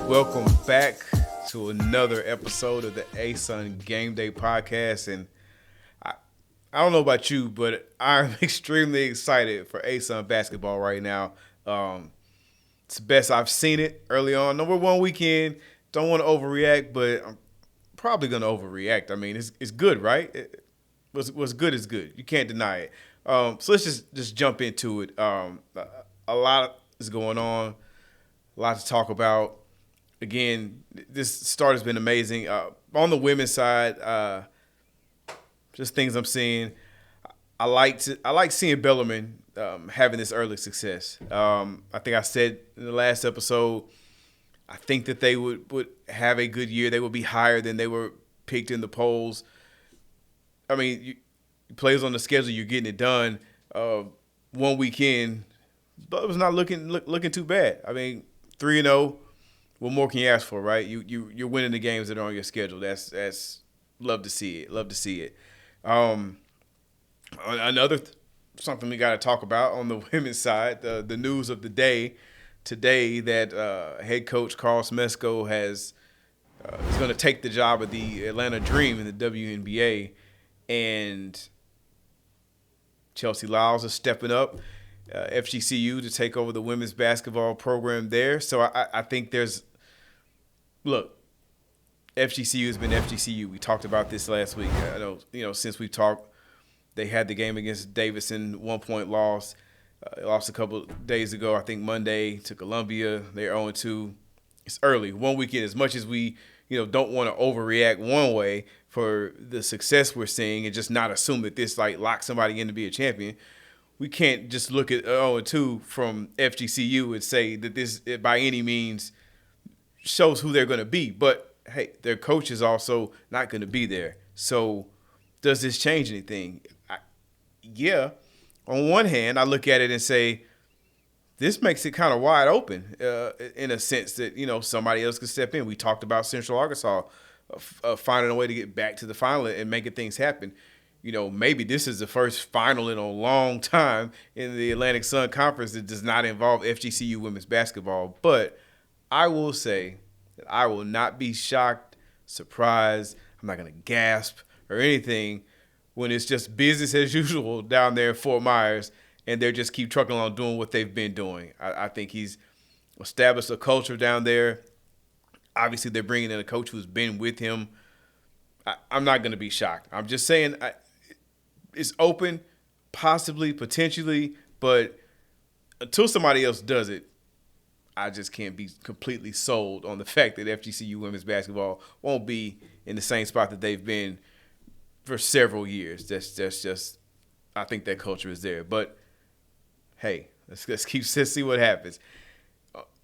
Welcome back to another episode of the ASUN Gameday podcast. And I don't know about you, but I'm extremely excited for ASUN basketball right now. It's the best I've seen it early on. Number one weekend, don't want to overreact, but I'm probably going to overreact. I mean, it's good, right? What's good is good. You can't deny it. So let's just jump into it. A lot is going on, a lot to talk about. Again, this start has been amazing. On the women's side, just things I'm seeing. I like seeing Bellarmine having this early success. I think I said in the last episode, I think that they would have a good year. They would be higher than they were picked in the polls. I mean, you plays on the schedule, you're getting it done. One weekend, but it was not looking too bad. I mean, 3-0. What more can you ask for, right? You're winning the games that are on your schedule. That's love to see it. Love to see it. Something we got to talk about on the women's side, the news of the day today that head coach Carl Smesco is going to take the job of the Atlanta Dream in the WNBA, and Chelsea Lyles is stepping up. FGCU to take over the women's basketball program there. So I think look, FGCU has been FGCU. We talked about this last week. I know, since we talked, they had the game against Davidson, 1-point loss. They lost a couple days ago, I think Monday, to Columbia. They're 0-2. It's early. One weekend, as much as we don't want to overreact one way for the success we're seeing and just not assume that this locks somebody in to be a champion. We can't just look at 0-2 from FGCU and say that this by any means shows who they're going to be. But, hey, their coach is also not going to be there. So does this change anything? Yeah. On one hand, I look at it and say this makes it kind of wide open in a sense that, somebody else could step in. We talked about Central Arkansas finding a way to get back to the final and making things happen. Maybe this is the first final in a long time in the Atlantic Sun Conference that does not involve FGCU women's basketball. But I will say that I will not be shocked, surprised. I'm not going to gasp or anything when it's just business as usual down there in Fort Myers and they just keep trucking along doing what they've been doing. I think he's established a culture down there. Obviously, they're bringing in a coach who's been with him. I'm not going to be shocked. I'm just saying it's open, possibly, potentially, but until somebody else does it, I just can't be completely sold on the fact that FGCU women's basketball won't be in the same spot that they've been for several years. That's just, I think that culture is there. But hey, let's see what happens.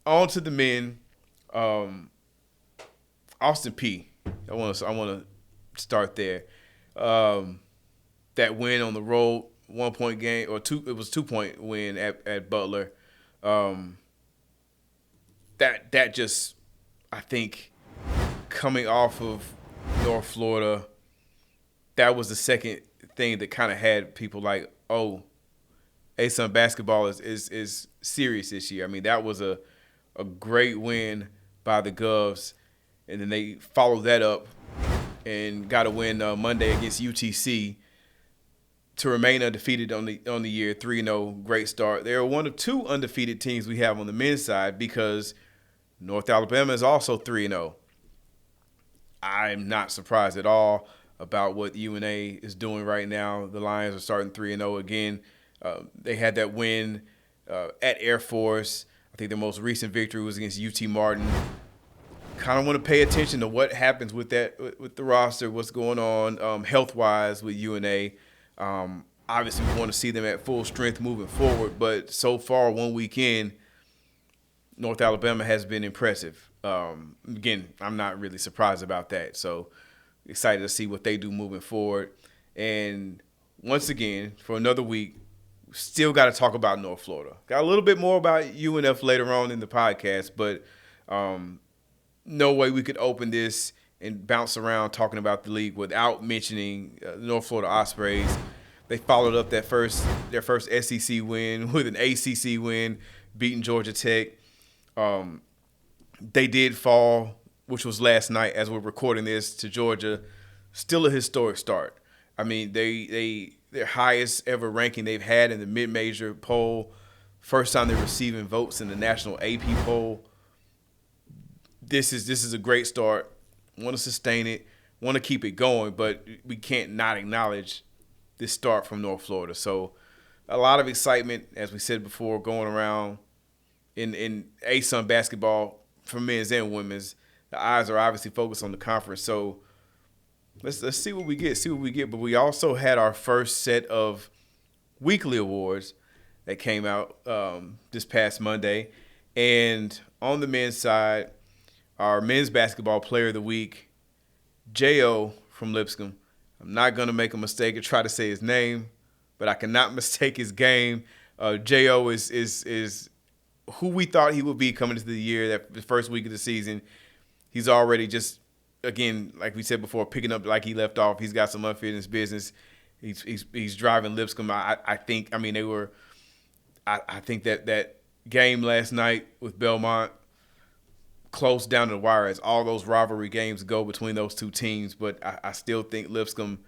On to the men. Austin P. I want to start there. That win on the road, 1-point game, or two. It was 2-point win at Butler. That just, I think, coming off of North Florida, that was the second thing that kind of had people like, oh, ASUN basketball is serious this year. I mean, that was a great win by the Govs, and then they followed that up and got a win Monday against UTC to remain undefeated on the year, 3-0, great start. They're one of two undefeated teams we have on the men's side because North Alabama is also 3-0. I'm not surprised at all about what UNA is doing right now. The Lions are starting 3-0 again. They had that win at Air Force. I think their most recent victory was against UT Martin. Kind of want to pay attention to what happens with the roster, what's going on health-wise with UNA. Obviously, we want to see them at full strength moving forward, but so far, one weekend, North Alabama has been impressive. Again, I'm not really surprised about that. So excited to see what they do moving forward. And once again, for another week, still got to talk about North Florida. Got a little bit more about UNF later on in the podcast, but no way we could open this and bounce around talking about the league without mentioning the North Florida Ospreys. They followed up their first SEC win with an ACC win, beating Georgia Tech. They did fall, which was last night as we're recording this, to Georgia. Still a historic start. I mean, their highest ever ranking they've had in the mid-major poll. First time they're receiving votes in the national AP poll. This is a great start. Want to sustain it. Want to keep it going, but we can't not acknowledge this start from North Florida. So a lot of excitement, as we said before, going around in ASUN basketball for men's and women's. The eyes are obviously focused on the conference. So let's see what we get. But we also had our first set of weekly awards that came out this past Monday. And on the men's side, our men's basketball player of the week, J.O. from Lipscomb. I'm not going to make a mistake and try to say his name, but I cannot mistake his game. J.O. is who we thought he would be coming into the year, that the first week of the season. He's already just, again, like we said before, picking up like he left off. He's got some unfinished business. He's driving Lipscomb. I think that game last night with Belmont, close down to the wire as all those rivalry games go between those two teams. But I still think Lipscomb.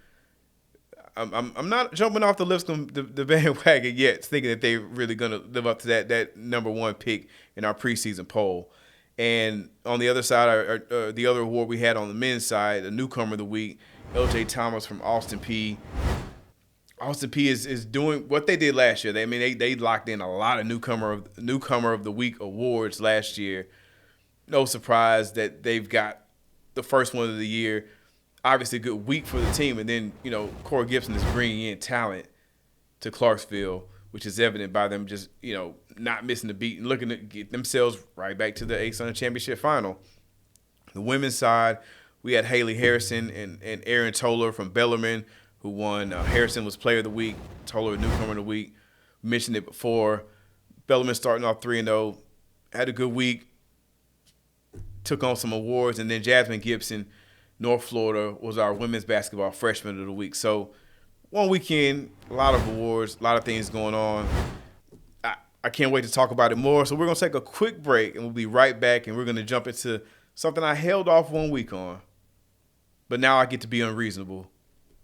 I'm not jumping off the Lipscomb the bandwagon yet, thinking that they're really going to live up to that number one pick in our preseason poll. And on the other side, the other award we had on the men's side, the newcomer of the week, L.J. Thomas from Austin Peay. Austin Peay is doing what they did last year. They locked in a lot of newcomer of the week awards last year. No surprise that they've got the first one of the year. Obviously a good week for the team. And then, Corey Gibson is bringing in talent to Clarksville, which is evident by them just, not missing the beat and looking to get themselves right back to the ASUN championship final. The women's side, we had Haley Harrison and Aaron Toller from Bellarmine, who won. Harrison was player of the week, Toller newcomer of the week. We mentioned it before. Bellarmine starting off 3-0, had a good week, took on some awards, and then Jasmine Gibson, North Florida, was our women's basketball freshman of the week. So one weekend, a lot of awards, a lot of things going on. I can't wait to talk about it more. So we're going to take a quick break, and we'll be right back, and we're going to jump into something I held off 1 week on. But now I get to be unreasonable.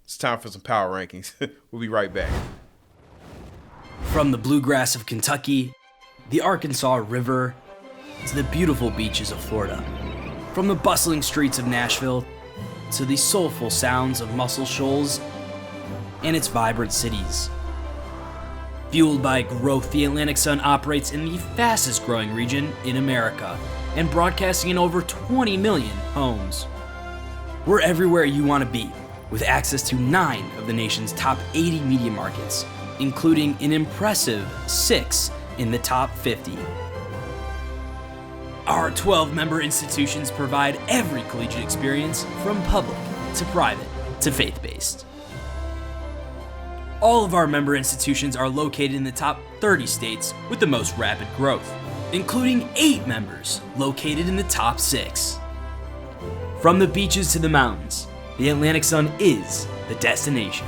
It's time for some power rankings. We'll be right back. From the bluegrass of Kentucky, the Arkansas River, to the beautiful beaches of Florida. From the bustling streets of Nashville to the soulful sounds of Muscle Shoals and its vibrant cities. Fueled by growth, the Atlantic Sun operates in the fastest growing region in America and broadcasting in over 20 million homes. We're everywhere you want to be, with access to 9 of the nation's top 80 media markets, including an impressive 6 in the top 50. Our 12-member institutions provide every collegiate experience, from public to private to faith-based. All of our member institutions are located in the top 30 states with the most rapid growth, including 8 members located in the top 6. From the beaches to the mountains, the Atlantic Sun is the destination.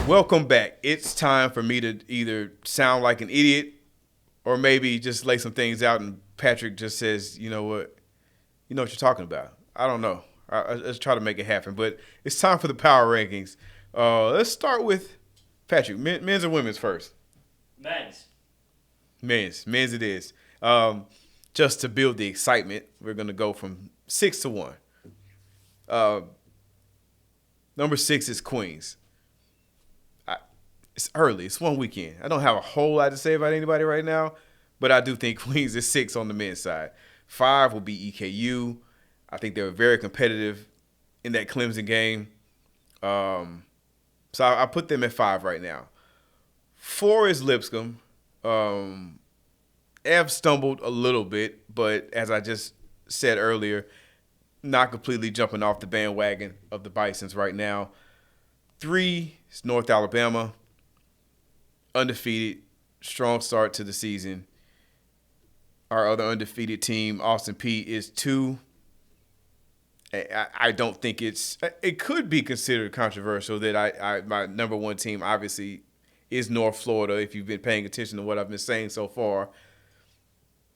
Welcome back. It's time for me to either sound like an idiot or maybe just lay some things out and Patrick just says, you know what you're talking about. I don't know. Let's try to make it happen. But it's time for the power rankings. Let's start with Patrick. Men's or women's first? Men's. Men's it is. Just to build the excitement, we're going to go from 6 to 1. Number 6 is Queens. It's early. It's one weekend. I don't have a whole lot to say about anybody right now, but I do think Queens is 6 on the men's side. 5 will be EKU. I think they were very competitive in that Clemson game. So I put them at 5 right now. 4 is Lipscomb. Have stumbled a little bit, but as I just said earlier, not completely jumping off the bandwagon of the Bisons right now. 3 is North Alabama. Undefeated, strong start to the season. Our other undefeated team, Austin Peay, is 2. I don't think it could be considered controversial that my number one team obviously is North Florida. If you've been paying attention to what I've been saying so far,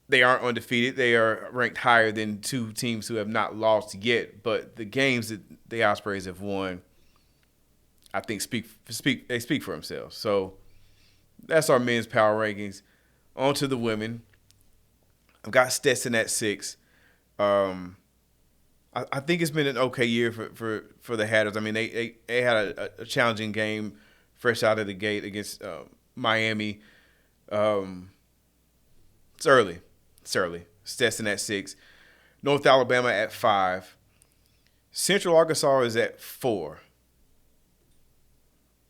they aren't undefeated. They are ranked higher than two teams who have not lost yet. But the games that the Ospreys have won, I think speak for themselves. So that's our men's power rankings. On to the women. I've got Stetson at 6. I think it's been an okay year for the Hatters. I mean, they had a challenging game fresh out of the gate against Miami. It's early. Stetson at 6. North Alabama at 5. Central Arkansas is at 4.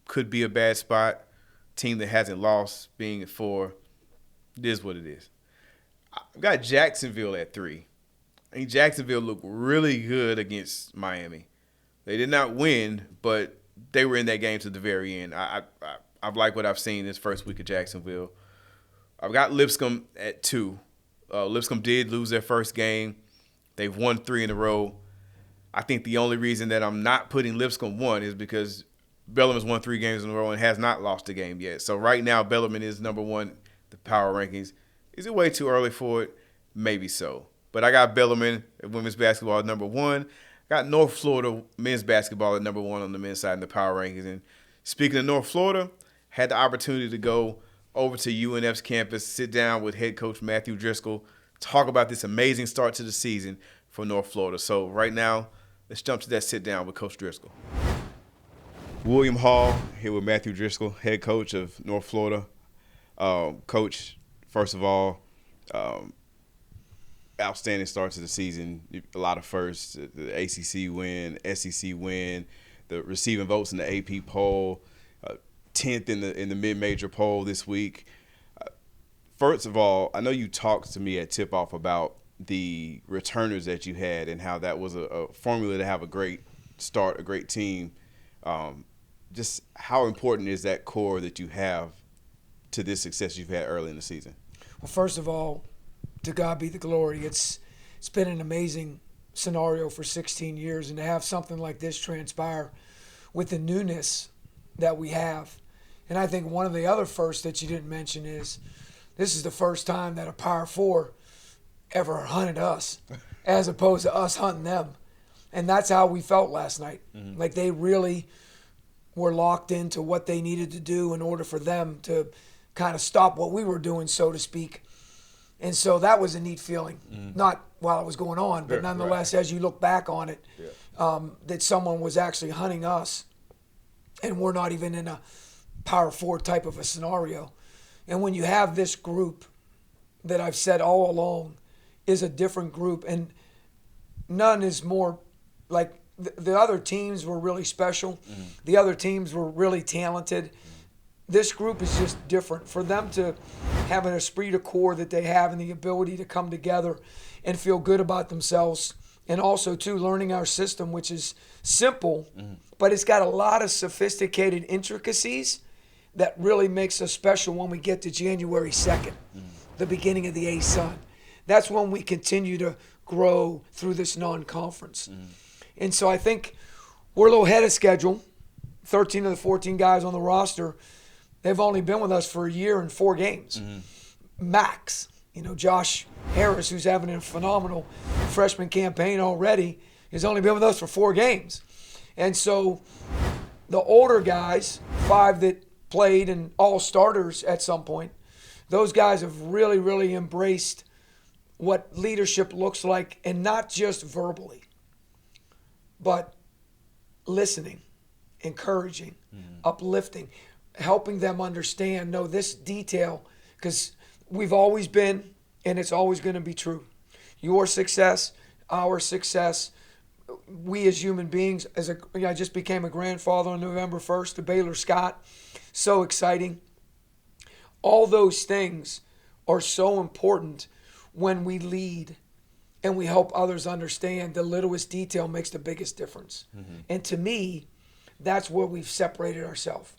Could be a bad spot. Team that hasn't lost being at 4. It is what it is. I've got Jacksonville at 3. I think Jacksonville looked really good against Miami. They did not win, but they were in that game to the very end. I've liked what I've seen this first week of Jacksonville. I've got Lipscomb at 2. Lipscomb did lose their first game. They've won 3 in a row. I think the only reason that I'm not putting Lipscomb 1 is because Bellarmine's won 3 games in a row and has not lost a game yet. So right now, Bellarmine is number 1, the power rankings. Is it way too early for it? Maybe so. But I got Bellarmine at women's basketball at number 1. Got North Florida men's basketball at number 1 on the men's side in the power rankings. And speaking of North Florida, had the opportunity to go over to UNF's campus, sit down with head coach Matthew Driscoll, talk about this amazing start to the season for North Florida. So right now, let's jump to that sit down with Coach Driscoll. William Hall here with Matthew Driscoll, head coach of North Florida. Coach, first of all, outstanding start to the season. A lot of firsts. The ACC win, SEC win, the receiving votes in the AP poll, 10th in the mid-major poll this week. First of all, I know you talked to me at tip-off about the returners that you had and how that was a formula to have a great start, a great team. Just how important is that core that you have to this success you've had early in the season? Well, first of all, to God be the glory. It's been an amazing scenario for 16 years, and to have something like this transpire with the newness that we have. And I think one of the other firsts that you didn't mention is this is the first time that a Power 4 ever hunted us as opposed to us hunting them. And that's how we felt last night. Mm-hmm. Like they really were locked into what they needed to do in order for them to kind of stop what we were doing, so to speak. And so that was a neat feeling, not while it was going on, but nonetheless, as you look back on it, that someone was actually hunting us, and we're not even in a Power 4 type of a scenario. And when you have this group that I've said all along is a different group, and none is more like the other teams were really special. The other teams were really talented. This group is just different. For them to have an esprit de corps that they have and the ability to come together and feel good about themselves, and also, too, learning our system, which is simple, but it's got a lot of sophisticated intricacies that really makes us special when we get to January 2nd, the beginning of the ASUN. That's when we continue to grow through this non-conference. And so I think we're a little ahead of schedule. 13 of the 14 guys on the roster, they've only been with us for a year and 4 games. Max, Josh Harris, who's having a phenomenal freshman campaign already, has only been with us for 4 games. And so the older guys, 5 that played and all starters at some point, those guys have really, really embraced what leadership looks like, and not just verbally, but listening, encouraging, uplifting, helping them understand, no, this detail, because we've always been, and it's always going to be true. Your success, our success, we as human beings, I just became a grandfather on November 1st to Baylor Scott. So exciting. All those things are so important when we lead and we help others understand the littlest detail makes the biggest difference. And to me, that's where we've separated ourselves.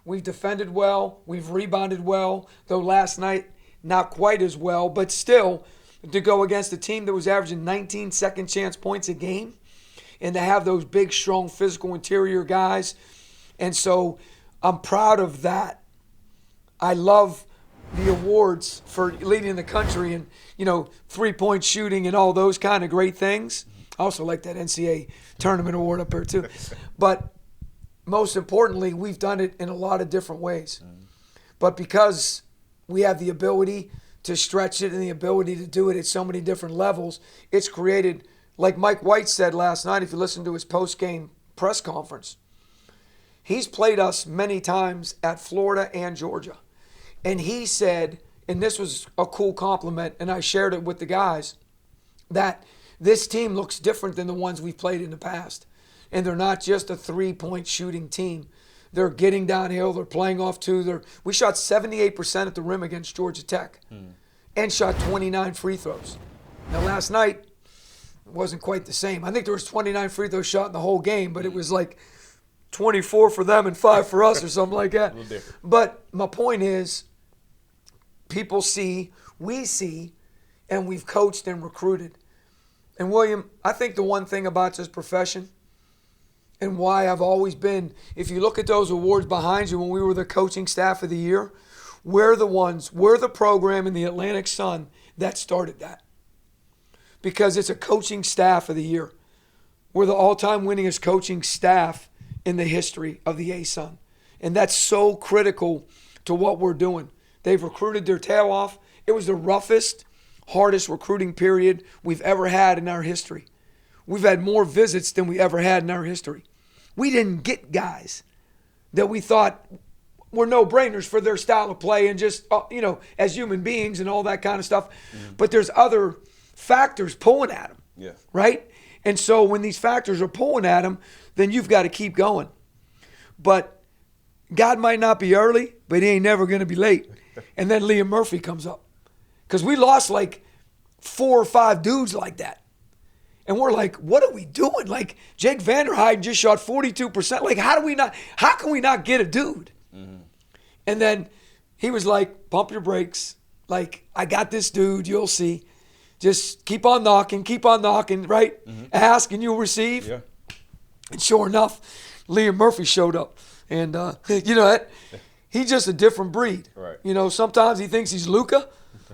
We've defended well, we've rebounded well, though last night not quite as well, but still to go against a team that was averaging 19 second chance points a game and to have those big, strong, physical interior guys. And so I'm proud of that I love the awards for leading the country and, 3-point shooting and all those kind of great things. I also like that NCAA tournament award up there too. But most importantly, we've done it in a lot of different ways. But because we have the ability to stretch it and the ability to do it at so many different levels, it's created, like Mike White said last night, if you listen to his post-game press conference, he's played us many times at Florida and Georgia. And he said, and this was a cool compliment, and I shared it with the guys, that this team looks different than the ones we've played in the past. And they're not just a 3-point shooting team. They're getting downhill. They're playing off two. We shot 78% at the rim against Georgia Tech and shot 29 free throws. Now, last night, it wasn't quite the same. I think there was 29 free throws shot in the whole game, but it was like 24 for them and 5 for us or something like that. A little different. But my point is, people see, we see, and we've coached and recruited. And William, I think the one thing about this profession and why I've always been, if you look at those awards behind you when we were the coaching staff of the year, we're the program in the Atlantic Sun that started that. Because it's a coaching staff of the year. We're the all-time winningest coaching staff in the history of the ASUN. And that's so critical to what we're doing. They've recruited their tail off. It was the roughest, hardest recruiting period we've ever had in our history. We've had more visits than we ever had in our history. We didn't get guys that we thought were no-brainers for their style of play and just, as human beings and all that kind of stuff. But there's other factors pulling at them, right? And so when these factors are pulling at them, then you've got to keep going. But God might not be early, but he ain't never going to be late. And then Liam Murphy comes up. Because we lost like 4 or 5 dudes like that. And we're like, what are we doing? Like, Jake Vanderheiden just shot 42%. Like, how can we not get a dude? And then he was like, pump your brakes. Like, I got this dude, you'll see. Just keep on knocking, right? Ask and you'll receive. Yeah. And sure enough, Liam Murphy showed up. And, he's just a different breed. Right. Sometimes he thinks he's Luka,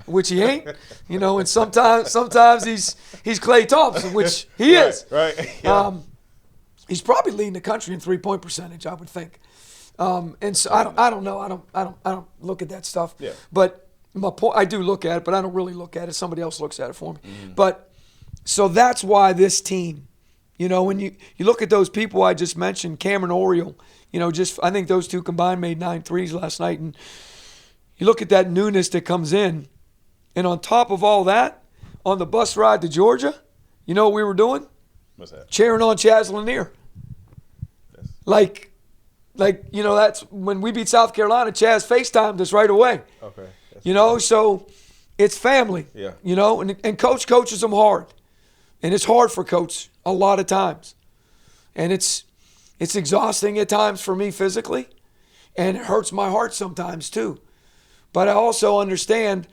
which he ain't. And sometimes he's Klay Thompson, which he is. Right. Yeah. He's probably leading the country in 3-point percentage, I would think. And so I don't know. I don't look at that stuff. Yeah. But my point, I do look at it, but I don't really look at it. Somebody else looks at it for me. But so that's why this team, when you look at those people I just mentioned, Cameron Oriole, I think those two combined made 9 threes last night. And you look at that newness that comes in. And on top of all that, on the bus ride to Georgia, you know what we were doing? What's that? Cheering on Chaz Lanier. Like, that's when we beat South Carolina, Chaz FaceTimed us right away. Okay. So it's family. Yeah. And coach coaches them hard. And it's hard for coach a lot of times. And it's exhausting at times for me physically. And it hurts my heart sometimes too. But I also understand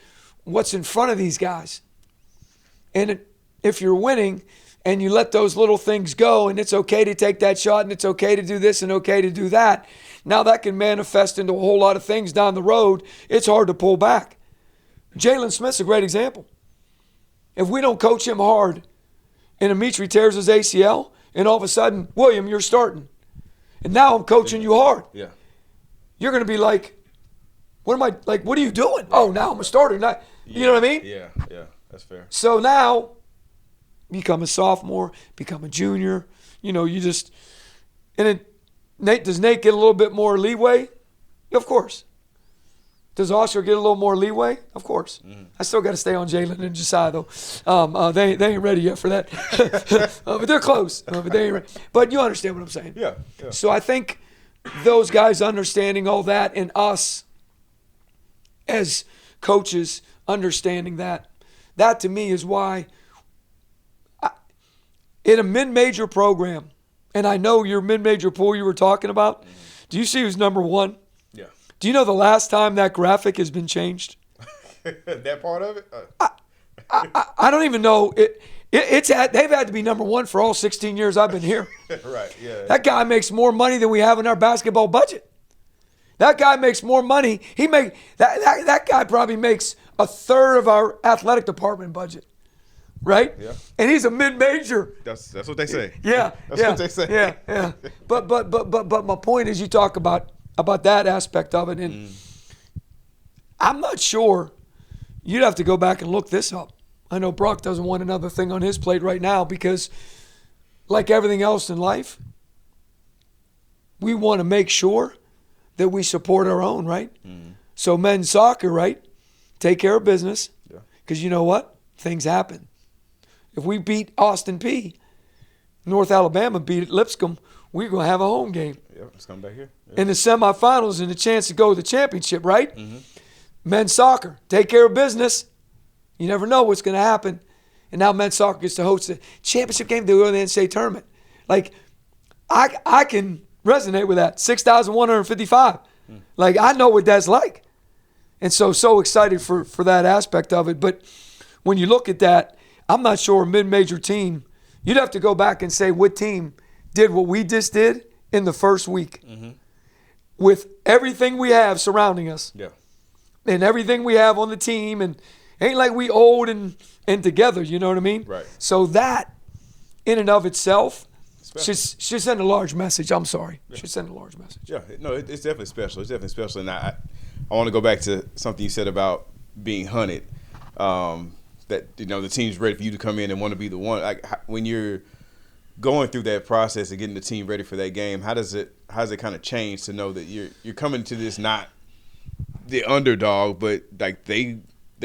what's in front of these guys. And if you're winning and you let those little things go and it's okay to take that shot and it's okay to do this and okay to do that, now that can manifest into a whole lot of things down the road. It's hard to pull back. Jalen Smith's a great example. If we don't coach him hard and Amitri tears his ACL and all of a sudden, William, you're starting. And now I'm coaching you hard. Yeah. You're going to be like, what are you doing? Oh, now I'm a starter. You know what I mean? Yeah, that's fair. So now, become a sophomore, become a junior. Does Nate get a little bit more leeway? Of course. Does Oscar get a little more leeway? Of course. I still got to stay on Jalen and Josiah, though. They ain't ready yet for that. But they're close. But they ain't ready. But you understand what I'm saying. Yeah. So I think those guys understanding all that and us as coaches understanding that to me is why in a mid-major program, and I know your mid-major pool you were talking about, do you see who's number 1? Yeah. Do you know the last time that graphic has been changed? That part of it? I don't even know. They've had to be number 1 for all 16 years I've been here. Right, yeah. That guy makes more money than we have in our basketball budget. That guy makes more money. That guy probably makes a third of our athletic department budget, right? Yeah. And he's a mid-major. That's what they say. Yeah. That's what they say. Yeah. But my point is, you talk about that aspect of it, and I'm not sure. You'd have to go back and look this up. I know Brock doesn't want another thing on his plate right now because, like everything else in life, we want to make sure that we support our own, right? So men's soccer, right? Take care of business. Because you know what? Things happen. If we beat Austin Peay, North Alabama beat Lipscomb, we're going to have a home game. Yeah, it's coming back here. In the semifinals and a chance to go to the championship, right? Men's soccer, take care of business. You never know what's going to happen. And now men's soccer gets to host the championship game. They go in the NCAA tournament. Like, I can resonate with that. 6,155. Like, I know what that's like. And so excited for that aspect of it. But when you look at that, I'm not sure a mid-major team, you'd have to go back and say what team did what we just did in the first week. With everything we have surrounding us. Yeah. And everything we have on the team. And ain't like we old and together, you know what I mean? Right. So that, in and of itself, should send a large message. I'm sorry. Yeah. Should send a large message. Yeah, no, it's definitely special. It's definitely special. And I want to go back to something you said about being hunted. That, you know, the team's ready for you to come in and want to be the one. Like, when you're going through that process of getting the team ready for that game, how does it kind of change to know that you're coming to this not the underdog, but like they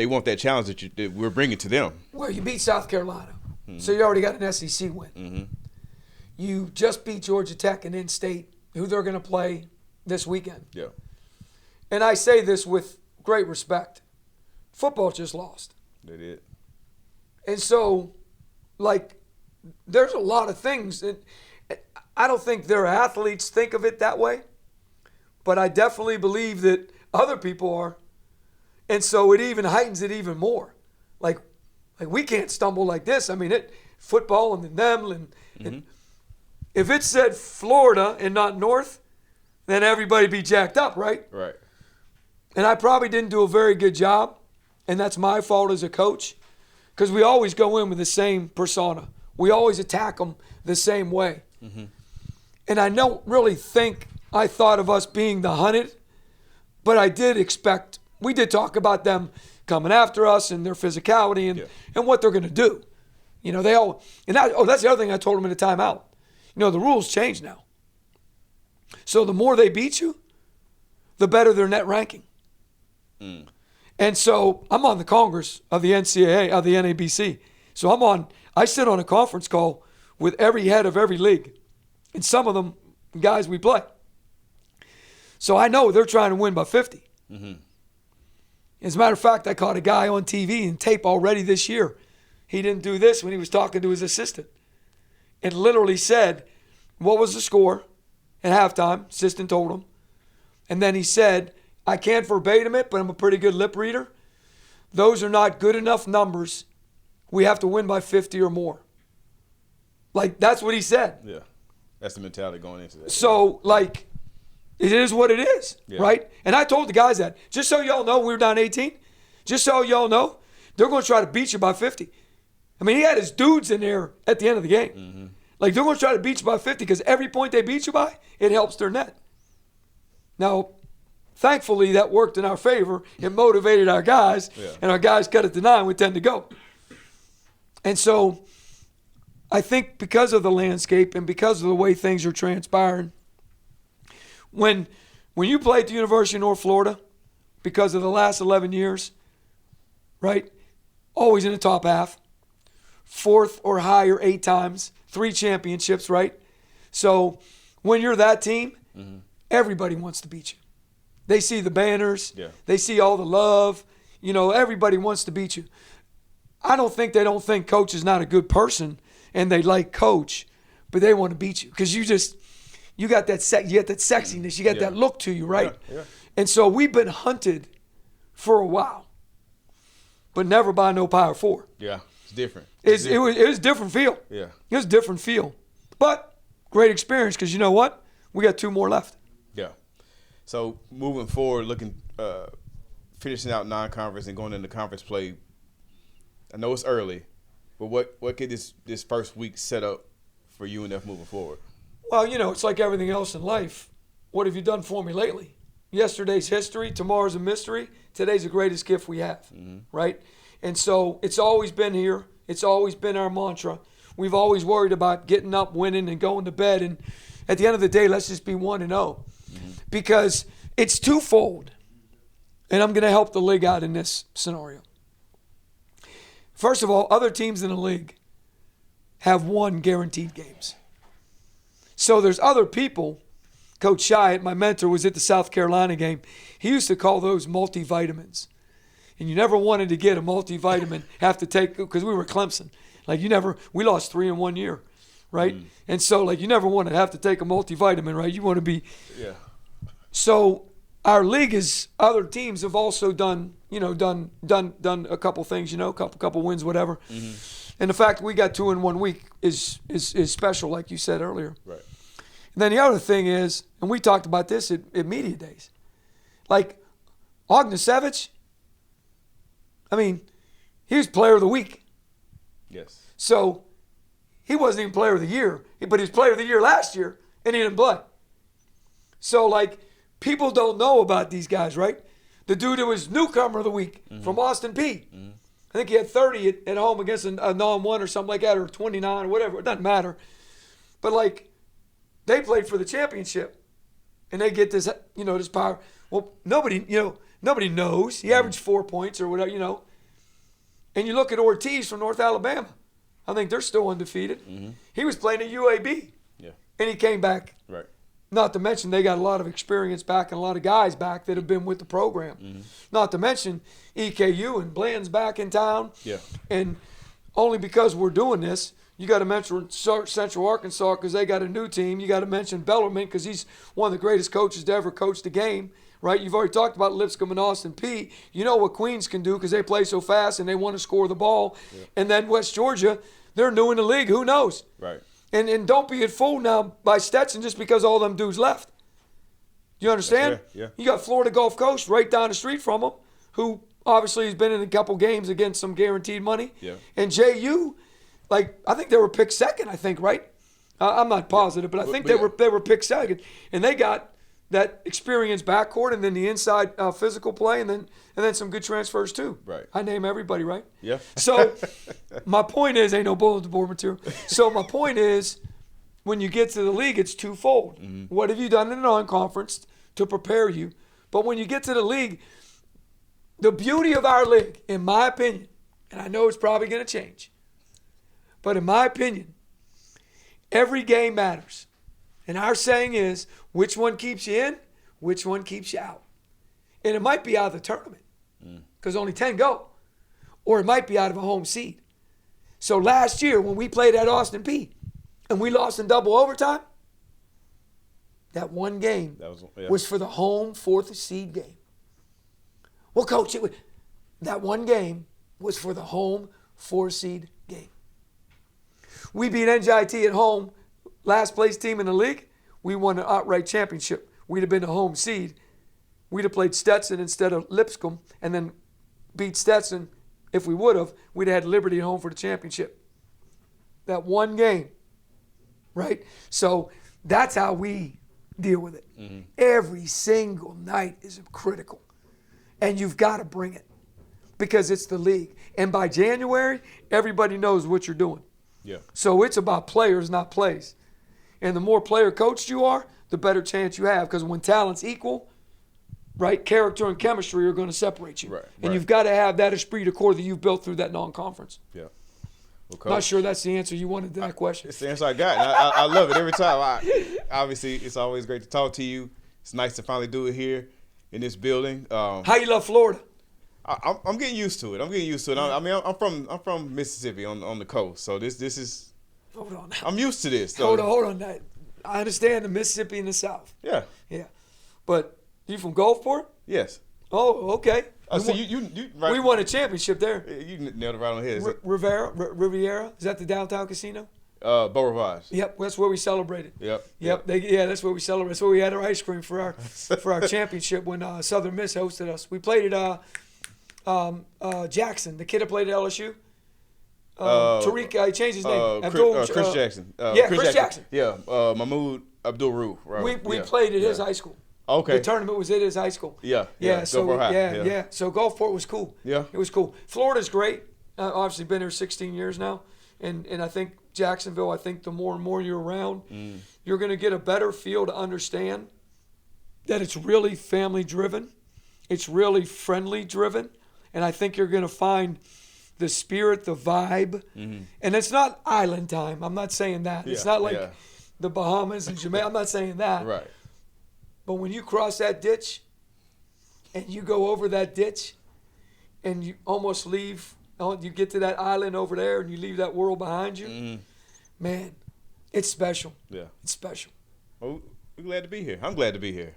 want that challenge that we're bringing to them? Well, you beat South Carolina, so you already got an SEC win. You just beat Georgia Tech and in-state, who they're going to play this weekend. Yeah. And I say this with great respect. Football just lost. They did. And so, like, there's a lot of things. And I don't think their athletes think of it that way, but I definitely believe that other people are. And so it even heightens it even more. Like we can't stumble like this. I mean, football and them. And if it said Florida and not North, then everybody be jacked up, right? Right. And I probably didn't do a very good job, and that's my fault as a coach, because we always go in with the same persona. We always attack them the same way. And I don't really think I thought of us being the hunted, but I did expect, we did talk about them coming after us and their physicality and what they're going to do. You know, that's the other thing I told them in the timeout. You know, the rules change now. So the more they beat you, the better their net ranking. And so I'm on the Congress of the NCAA, of the NABC. So I sit on a conference call with every head of every league. And some of them, guys we play. So I know they're trying to win by 50. As a matter of fact, I caught a guy on TV and tape already this year. He didn't do this when he was talking to his assistant. And literally said, what was the score at halftime? Assistant told him. And then he said, I can't verbatim it, but I'm a pretty good lip reader. Those are not good enough numbers. We have to win by 50 or more. Like, that's what he said. Yeah. That's the mentality going into that. So, like, it is what it is, right? And I told the guys that. Just so y'all know, we were down 18. Just so y'all know, they're going to try to beat you by 50. I mean, he had his dudes in there at the end of the game. Like, they're going to try to beat you by 50 because every point they beat you by, it helps their net. Now, thankfully, that worked in our favor. It motivated our guys, and our guys cut it to 9 with 10 to go. And so I think because of the landscape and because of the way things are transpiring, when you play at the University of North Florida, because of the last 11 years, right, always in the top half, 4th or higher 8 times, 3 championships, right? So when you're that team, everybody wants to beat you. They see the banners. They see all the love. You know, everybody wants to beat you. I don't think they don't think coach is not a good person and they like coach, but they want to beat you because you got that sexiness, you got that look to you, right? And so we've been hunted for a while, but never by no Power 4. Yeah, it's different. It was different feel. Yeah, it was different feel, but great experience because you know what? We got 2 more left. Yeah. So moving forward, finishing out non-conference and going into conference play, I know it's early, but what could this first week set up for UNF moving forward? Well, it's like everything else in life. What have you done for me lately? Yesterday's history, tomorrow's a mystery, today's the greatest gift we have, right? And so it's always been here. It's always been our mantra. We've always worried about getting up, winning, and going to bed. And at the end of the day, let's just be 1-0. Because it's twofold. And I'm going to help the league out in this scenario. First of all, other teams in the league have won guaranteed games. So there's other people. Coach Shyatt, my mentor, was at the South Carolina game. He used to call those multivitamins. And you never wanted to get a multivitamin, have to take, because we were Clemson. We lost 3 in 1 year, right? And so, you never want to have to take a multivitamin, right? You want to be. Yeah. So our league other teams have also done a couple things, couple wins, whatever. And the fact that we got 2 in 1 week is special, like you said earlier. Right. And then the other thing is, and we talked about this at media days, Ognisevich, he was player of the week. Yes. So he wasn't even player of the year, but he was player of the year last year, and he didn't play. So, people don't know about these guys, right? The dude who was newcomer of the week from Austin Peay. I think he had 30 at home against a non-1 or something like that, or 29 or whatever. It doesn't matter. But, they played for the championship, and they get this, this power. Well, nobody knows. He averaged 4 points or whatever, And you look at Ortiz from North Alabama. I think they're still undefeated. He was playing at UAB. Yeah. And he came back. Right. Not to mention they got a lot of experience back and a lot of guys back that have been with the program. Not to mention EKU and Bland's back in town. Yeah. And only because we're doing this, you got to mention Central Arkansas because they got a new team. You got to mention Bellarmine because he's one of the greatest coaches to ever coach the game. Right, you've already talked about Lipscomb and Austin Peay. You know what Queens can do because they play so fast and they want to score the ball. Yeah. And then West Georgia, they're new in the league. Who knows? Right. And don't be fooled now by Stetson just because all them dudes left. You understand? Yeah. You got Florida Gulf Coast right down the street from them, who obviously has been in a couple games against some guaranteed money. Yeah. And JU, I think they were picked second. I think right. I'm not positive, but I think they were picked second, and they got that experienced backcourt, and then the inside physical play, and then some good transfers too. Right. I name everybody, right? Yeah. So my point is, ain't no bulletin board material. So my point is, when you get to the league, it's twofold. What have you done in the non-conference to prepare you? But when you get to the league, the beauty of our league, in my opinion, and I know it's probably going to change, but in my opinion, every game matters. And our saying is, which one keeps you in, which one keeps you out. And it might be out of the tournament because only 10 go. Or it might be out of a home seed. So last year when we played at Austin Peay and we lost in double overtime, that one game was for the home 4th seed game. Well, Coach, that one game was for the home 4 seed game. We beat NJIT at home, last place team in the league. We won an outright championship. We'd have been a home seed. We'd have played Stetson instead of Lipscomb and then beat Stetson. If we would have, we'd have had Liberty at home for the championship. That one game, right? So that's how we deal with it. Every single night is critical. And you've got to bring it because it's the league. And by January, everybody knows what you're doing. Yeah. So it's about players, not plays. And the more player coached you are, the better chance you have. Because when talent's equal, right, character and chemistry are going to separate you. Right, and you've got to have that esprit de corps that you've built through that non-conference. Yeah. Well, Coach, not sure that's the answer you wanted to that question. It's the answer I got. I love it every time. Obviously, it's always great to talk to you. It's nice to finally do it here in this building. How you love Florida? I'm getting used to it. I'm from Mississippi on the coast, so this is. Hold on. I'm used to this. So. Hold on. I understand the Mississippi in the South. Yeah. Yeah, but you from Gulfport? Yes. Oh, okay. So you right. We won a championship there. You nailed it right on the head. Riviera? Is that the downtown casino? Beau Rivage. Yep, that's where we celebrated. Yep. That's where we celebrated. That's where we had our ice cream for our championship when Southern Miss hosted us. We played at Jackson, the kid that played at LSU. Tariq, he changed his name. Chris Jackson. Chris Jackson. Yeah, Mahmoud Abdul-Roof. Right? We played at his high school. Okay. The tournament was at his high school. Yeah. So So Gulfport was cool. Yeah. It was cool. Florida's great. Obviously been here 16 years now, and I think Jacksonville. I think the more and more you're around, you're going to get a better feel to understand that it's really family driven, it's really friendly driven, and I think you're going to find the spirit, the vibe, and it's not island time. I'm not saying that. It's not like the Bahamas and Jamaica. I'm not saying that. Right. But when you cross that ditch and you go over that ditch and you almost leave, you get to that island over there and you leave that world behind you, man, it's special. Yeah. It's special. Well, we're glad to be here. I'm glad to be here.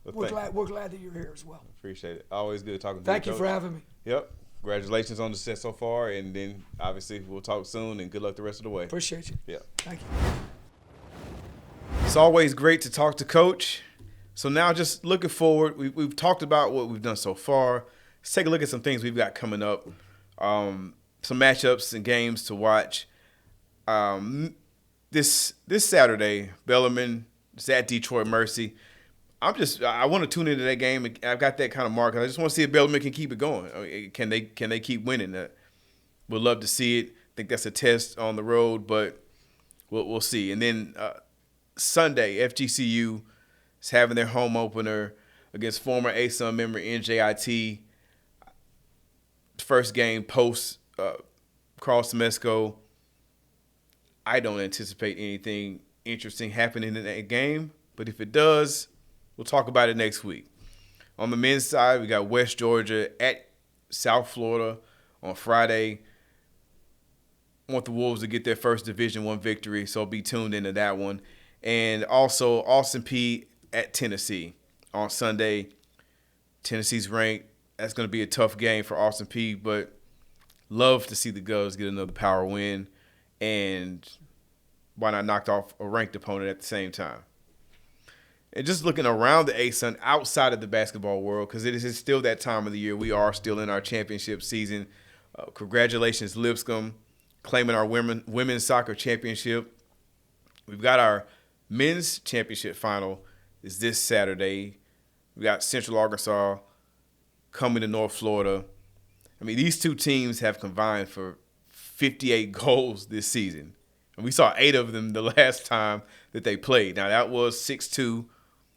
So we're glad that you're here as well. Appreciate it. Always good talking to you. Thank you for having me. Yep. Congratulations on the set so far, and then obviously we'll talk soon, and good luck the rest of the way. Appreciate you. Yeah. Thank you. It's always great to talk to Coach. So now just looking forward, we've talked about what we've done so far. Let's take a look at some things we've got coming up, some matchups and games to watch. This Saturday, Bellarmine is at Detroit Mercy. I want to tune into that game. I've got that kind of mark. I just want to see if Bellarmine can keep it going. I mean, can they keep winning? We'd love to see it. I think that's a test on the road, but we'll see. And then Sunday, FGCU is having their home opener against former ASUN member NJIT. First game post Carlos Mesco. I don't anticipate anything interesting happening in that game, but if it does, we'll talk about it next week. On the men's side, we got West Georgia at South Florida on Friday. I want the Wolves to get their first Division I victory, so be tuned into that one. And also Austin Peay at Tennessee on Sunday. Tennessee's ranked. That's going to be a tough game for Austin Peay, but love to see the Govs get another power win. And why not knock off a ranked opponent at the same time? And just looking around the ASUN outside of the basketball world, because it is still that time of the year. We are still in our championship season. Congratulations, Lipscomb, claiming our women's soccer championship. We've got our men's championship final is this Saturday. We got Central Arkansas coming to North Florida. I mean, these two teams have combined for 58 goals this season. And we saw 8 of them the last time that they played. Now, that was 6-2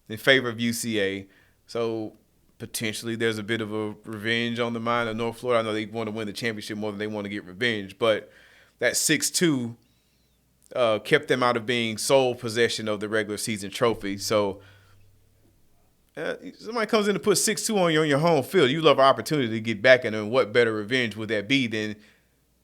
in favor of UCA. So, potentially, there's a bit of a revenge on the mind of North Florida. I know they want to win the championship more than they want to get revenge. But that 6-2 kept them out of being sole possession of the regular season trophy. So, somebody comes in to put 6-2 on you on your home field. You love an opportunity to get back at them. And what better revenge would that be than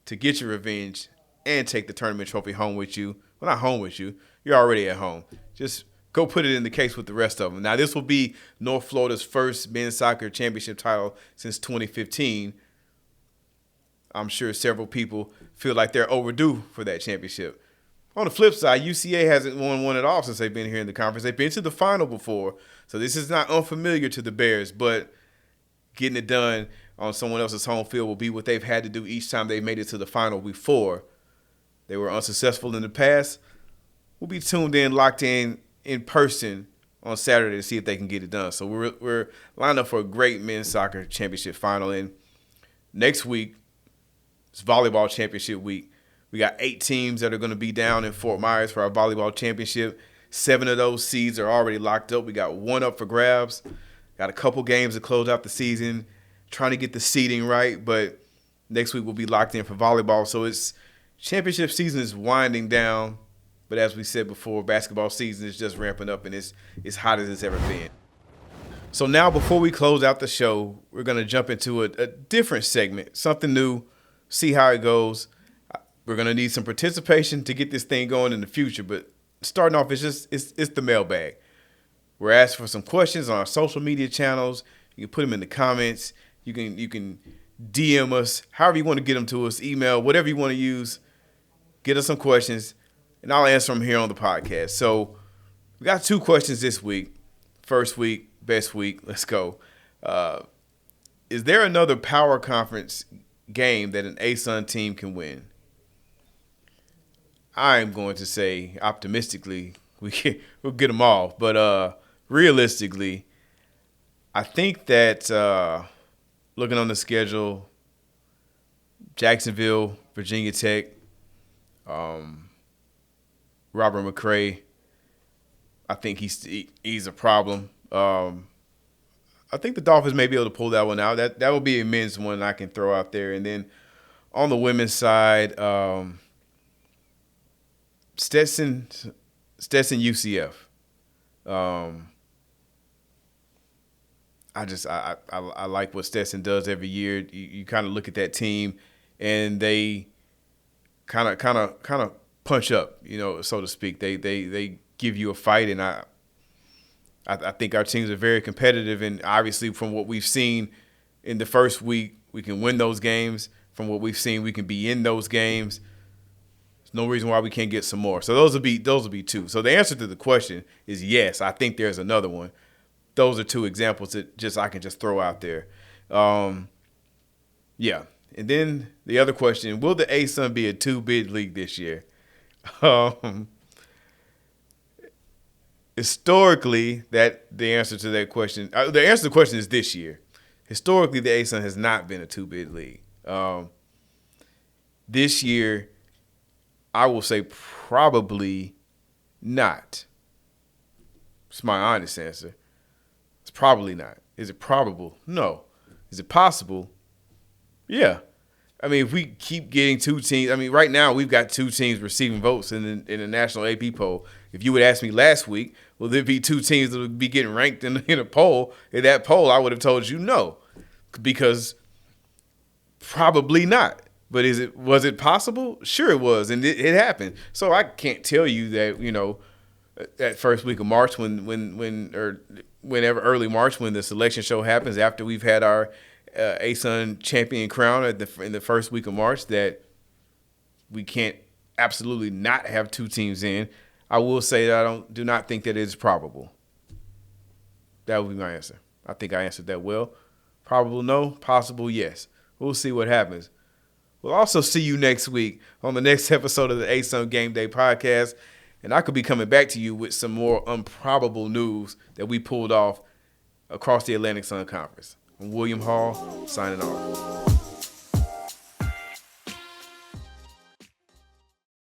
to get your revenge and take the tournament trophy home with you? Well, not home with you. You're already at home. Just go put it in the case with the rest of them. Now, this will be North Florida's first men's soccer championship title since 2015. I'm sure several people feel like they're overdue for that championship. On the flip side, UCA hasn't won one at all since they've been here in the conference. They've been to the final before, so this is not unfamiliar to the Bears, but getting it done on someone else's home field will be what they've had to do each time they made it to the final before. They were unsuccessful in the past. We'll be tuned in, locked in person on Saturday to see if they can get it done. So we're lined up for a great men's soccer championship final. And next week, it's volleyball championship week. We got 8 teams that are going to be down in Fort Myers for our volleyball championship. 7 of those seeds are already locked up. We got 1 up for grabs. Got a couple games to close out the season, trying to get the seeding right. But next week we'll be locked in for volleyball. So it's championship season is winding down. But as we said before, basketball season is just ramping up, and it's as hot as it's ever been. So now before we close out the show, we're going to jump into a different segment, something new, see how it goes. We're going to need some participation to get this thing going in the future. But starting off, it's the mailbag. We're asking for some questions on our social media channels. You can put them in the comments. You can DM us, however you want to get them to us, email, whatever you want to use. Get us some questions. and I'll answer them here on the podcast. So we got 2 questions this week. First week, best week. Let's go. Is there another power conference game that an ASUN team can win? I'm going to say optimistically we'll get them all, but realistically, I think that looking on the schedule, Jacksonville, Virginia Tech, Robert McCray, I think he's a problem. I think the Dolphins may be able to pull that one out. That will be a men's one I can throw out there. And then on the women's side, Stetson UCF. I like what Stetson does every year. You kind of look at that team, and they kind of punch up, so to speak. They give you a fight, and I think our teams are very competitive. And obviously, from what we've seen in the first week, we can win those games. From what we've seen, we can be in those games. There's no reason why we can't get some more. So those will be 2. So the answer to the question is yes. I think there's another one. Those are 2 examples that I can just throw out there. Yeah. And then the other question, will the ASUN be a 2-bid league this year? Historically, the answer to that question, the answer to the question is this year. Historically, the ASUN has not been a 2-bid league. This year, I will say probably not. It's my honest answer. It's probably not. Is it probable? No. Is it possible? Yeah. I mean, if we keep getting 2 teams, right now we've got 2 teams receiving votes in the national AP poll. If you would ask me last week, will there be 2 teams that would be getting ranked in a poll? In that poll, I would have told you no, because probably not. But was it possible? Sure it was, and it happened. So I can't tell you that, that first week of March whenever early March when the selection show happens after we've had our ASUN champion crown in the first week of March, that we can't absolutely not have 2 teams in. I will say that I do not think that it is probable. That would be my answer. I think I answered that well. Probable no, possible yes. We'll see what happens. We'll also see you next week on the next episode of the ASUN Gameday podcast, and I could be coming back to you with some more improbable news that we pulled off across the Atlantic Sun Conference. I'm William Hall, signing off.